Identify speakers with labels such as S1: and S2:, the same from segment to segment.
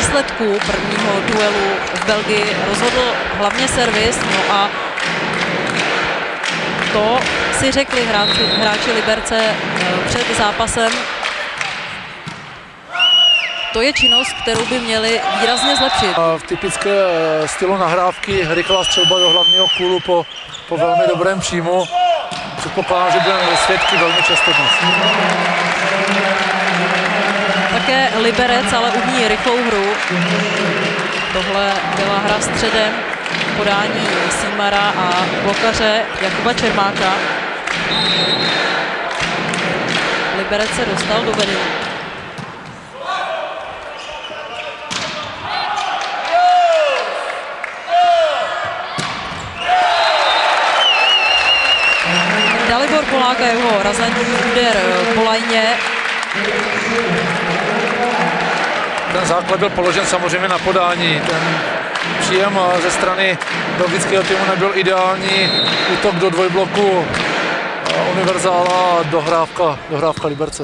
S1: výsledku prvního duelu v Belgii rozhodl hlavně servis, no a to si řekli hráči Liberce před zápasem. To je činnost, kterou by měli výrazně zlepšit.
S2: V typické stylu nahrávky rychlá střelba do hlavního kůlu po velmi dobrém příjmu. Předpokládám, že budeme svědky velmi často dnes.
S1: Také Liberec ale umí rychlou hru. Tohle byla hra středem, podání Simara a blokaře Jakuba Čermáka. Liberec se dostal do vedení. Dalibor Polák a jeho razantní úder po lajně.
S2: Ten základ byl položen samozřejmě na podání. Ten příjem ze strany belgického týmu nebyl ideální. Útok do dvojbloku Univerzála, dohrávka Liberce.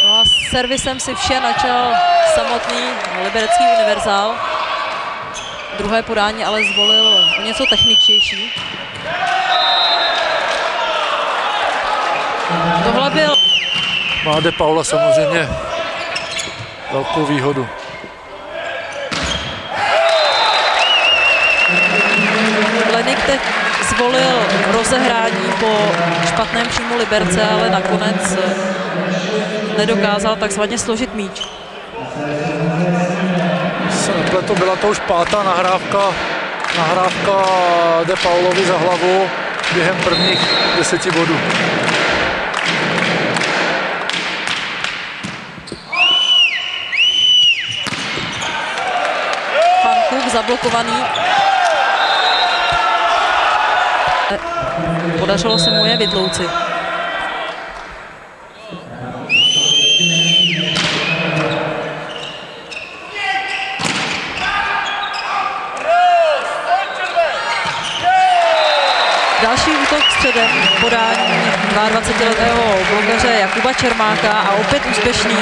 S1: No a servisem si vše načal samotný liberecký Univerzál. Druhé podání ale zvolil něco techničtější. Tohle byl...
S2: Má De Paula samozřejmě velkou výhodu.
S1: Lenik teď zvolil rozehrání po špatném příjmu Liberce, ale nakonec nedokázal takzvaně složit míč.
S2: To byla to už pátá nahrávka De Paulovi za hlavu během prvních 10 bodů.
S1: Zablokovaný. Podařilo se mu je vytlouci. Další útok středem, podání 22letého blokaře Jakuba Čermáka a opět úspěšný.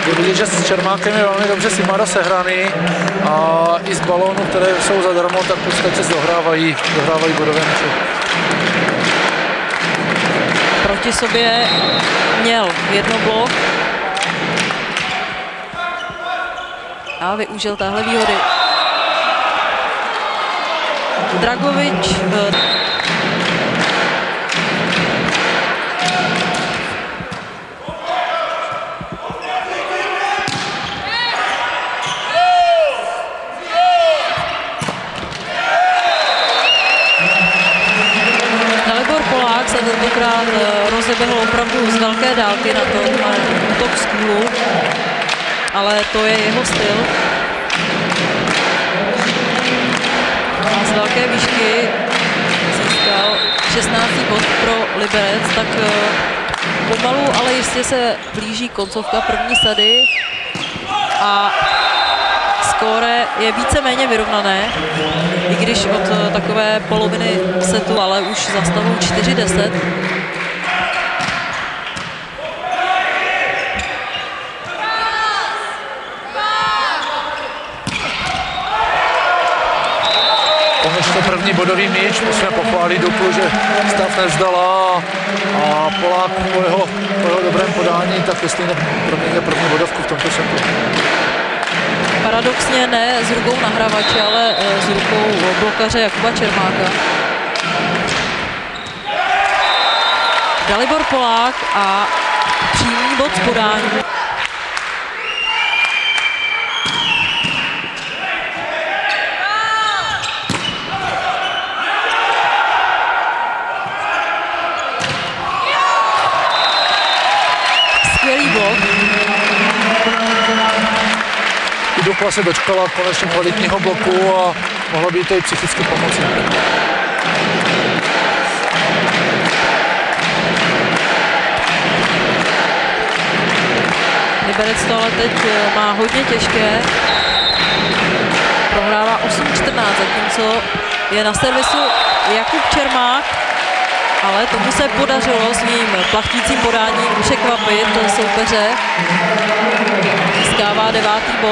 S2: Je vidět, že s Čermákem je velmi dobře Simara sehraný a i z balónů, které jsou zadarmo, tak v podstatě dohrávají bodové míče.
S1: Proti sobě měl jednoblok a využil téhle výhody. Dragovič se tentokrát rozeběhl opravdu z velké dálky na tom útok z kůlu, ale to je jeho styl. A z velké výšky získal 16. bod pro Liberec, tak pomalu, ale jistě se blíží koncovka první sady a skóre je víceméně vyrovnané, i když od takové poloviny setu, ale už za stavu 4-10.
S2: Konečně první bodový míč, musíme pochválit Duklu, že stav nevzdala a Polák po jeho dobrém podání, tak jestli proměňuje první bodovku v tomto setu.
S1: Paradoxně ne s rukou nahrávače, ale s rukou blokaře Jakuba Čermáka. Dalibor Polák a přímý bod z podání. Skvělý blok.
S2: Dukla se dočkala konečně kvalitního bloku a mohlo by to i psychicky pomoci.
S1: Liberec to ale teď má hodně těžké. Prohrává 8-14, zatímco je na servisu Jakub Čermák. ale tomu se podařilo svým plachtícím podáním překvapit soupeře. Získává 9. bod.